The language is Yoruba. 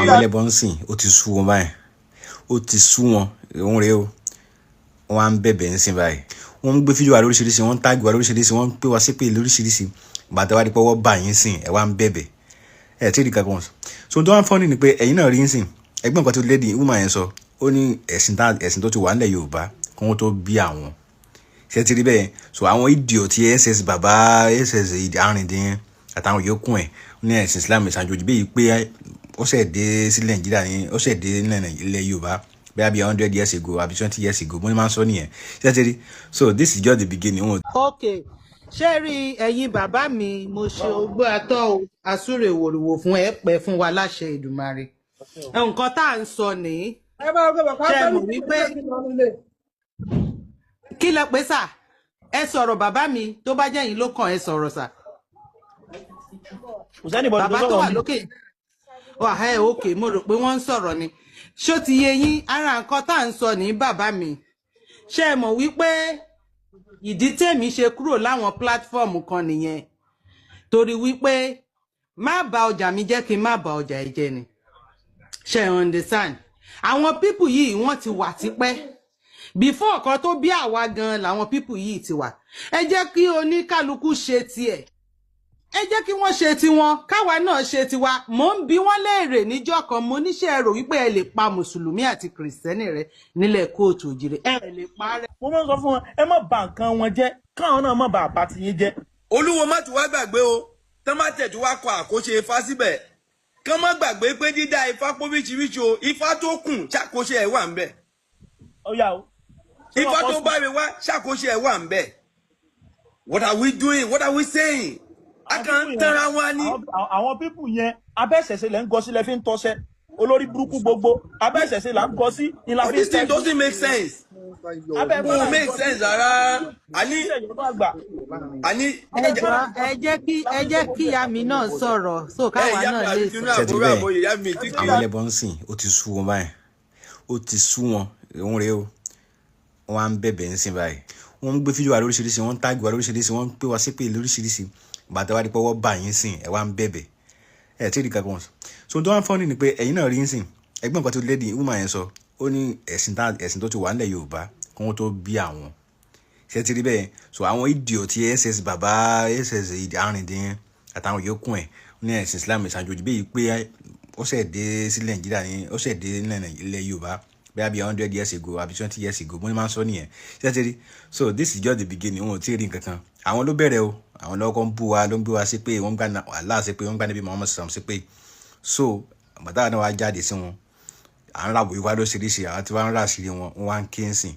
àwọn ẹlẹ́bọn ń sìn ó ti sú wọn báyìí ó ti sú wọn òun rèé o wọn á ń bẹ̀bẹ̀ ń sìn báyìí wọ́n ń gbé fídíò wa lóríṣiríṣi wọ́n ń táàgì wa lóríṣiríṣi wọ́n ń pè wá sípè lóríṣiríṣi bàtà wa di pé wọ́n bá yín sìn ẹ̀ wá ń bẹ̀bẹ̀ ẹ̀ tí ì rí kankan wọn. so tó wá ń fọ́nì ni pé ẹ̀yin náà rí ń sìn ẹgbẹ́ nǹkan tó lédi woman yẹn sọ ó ní ẹ̀sìn tó ti wà nílẹ̀ Yorùbá kí wọ́n tó bí àwọn ṣe ti rí bẹ́ẹ̀ so àwọn idiot tí ss bàbá ss arìndín àtàwọn yòókù ẹ̀ ní ẹ̀sìn Islam ìsànjòjì bíi pé ó ṣẹ̀ dé sí Nàìjíríà ní ó ṣẹ̀ dé ilẹ̀ Yorùbá bẹ́ẹ̀ bí 100 years ago àbí 20 years ago mo ní máa ń sọ nìyẹn ṣe ti rí so this is just the beginning. Okay, ṣé rí ẹ̀yin bàbá mi mo ṣe ogbó atọ́ àsúrè wòlíwò fún ẹ pẹ́ fún wa láṣẹ Èdùmàrè nǹkan tá à ń sọ nìyí ṣe mọ̀ wípé kí lẹ pé sà ẹ sọ̀rọ̀ bàbá mi tó bá jẹ́ yín ló kàn ẹ sọ̀rọ̀ sà bàbá tó wà lókè wà ẹ òkè mo rò pé wọ́n ń sọ̀rọ̀ ni ṣó ti yé yín ara nǹkan tá à ń sọ ní bàbá mi ṣe mọ̀ wípé ìdí tèmi ṣe kúrò láwọn pílátífọ́ọ̀mù kan nìyẹn torí wípé má bà ọjà mi jẹ́ kí n má bà ọjà ẹ jẹ́ ni ṣe understand àwọn pípù yìí wọ́n ti wà tipẹ́ before kan tó bí àwa gan làwọn pípù yìí ti wà ẹ jẹ́ kí oníkálukú ṣe tiẹ̀ ẹ jẹ́ kí wọ́n ṣe tiwọn káwa náà ṣe tiwa mò ń bi wọ́n léèrè níjọ́ kan mo níṣẹ́ rò wípé ẹ lè pa mùsùlùmí àti kìrìsìtẹ́nì rẹ nílẹ̀ kóòtù òjìrè ẹ lè pa rẹ. mo máa ń sọ fún wọn ẹ má bà nǹkan wọn jẹ́ káwọn náà má bà bá tiyín jẹ́. olúwo má tún wá gbàgbé o tán má tẹ̀ tún wá kọ àkóṣe ifá síbẹ̀ kán má gbàgbé pé dídá ifá pọ̀ oríṣiríṣi o ifá tó kùn ṣàkóṣe ẹ̀ wà ń bẹ̀. ọ̀yà o. ifá tó bá mi wá ṣàkóṣe ẹ̀ wà ń bẹ̀. What are we doing? What are we saying? A kàn ń tanra wọn ni. àwọn pípù yẹn abẹ́sẹ̀sẹ̀ lẹ́ ń gọ sílẹ̀ fi ń tọ́sẹ̀ olórí burúkú gbogbo abẹ́sẹ̀sẹ̀ là ń gọ sí ìlà fi ń tẹ́sẹ̀. This thing doesn't make sense. Kò make sense rárá. ẹ jẹ́ kí ìyá mi náà sọ̀rọ̀ so káwa náà lè sọ. ṣe ti bẹ́ẹ̀ àwọn ẹlẹ́bọn ń sìn ó ti sú wọn báyìí ó ti sú wọn òun rèé o wọn á ń bẹ̀bẹ̀ ń sìn báyìí wọ́n ń gbé fídíò wa lóríṣiríṣi wọ́n ń táàgì wa lóríṣiríṣi wọ́n ń pè wá sípè lóríṣiríṣi bàtà wa di pé wọ́n bá yín sìn ẹ̀ wá ń bẹ̀bẹ̀ ẹ̀ tí ì rí kankan wọn. so tó wá ń fọ́nì ni pé ẹ̀yin náà rí ń sìn ẹgbẹ́ nǹkan tó lédi woman yẹn sọ ó ní ẹ̀sìn tó ti wà nílẹ̀ Yorùbá kí wọ́n tó bí àwọn ṣe ti rí bẹ́ẹ̀ so àwọn idiot tí ss bàbá ss arìndín àtàwọn yòókù ẹ̀ ní ẹ̀sìn Islam ìsànjòjì bíi pé ó ṣẹ̀ dé sí Nàìjíríà ní ó ṣẹ̀ dé ilẹ̀ Yorùbá bẹ́ẹ̀ bí 100 years ago àbí 20 years ago mo ní máa ń sọ nìyẹn ṣe ti rí so this is just the beginning wọn ò tí ì rí nǹkan kan àwọn ló bẹ̀rẹ̀ o àwọn lọ́kọ́ ń bú wa ló ń bú wa sí pé wọ́n ń gbà Allah sí pé wọ́n ń gbà níbi Muhammad sallam sí pé so bàtà náà wá jáde sí wọn à ń ra wòye wá lóṣìṣì àwọn tí wọ́n ń rà sí wọn wọ́n wá ń kí ń sìn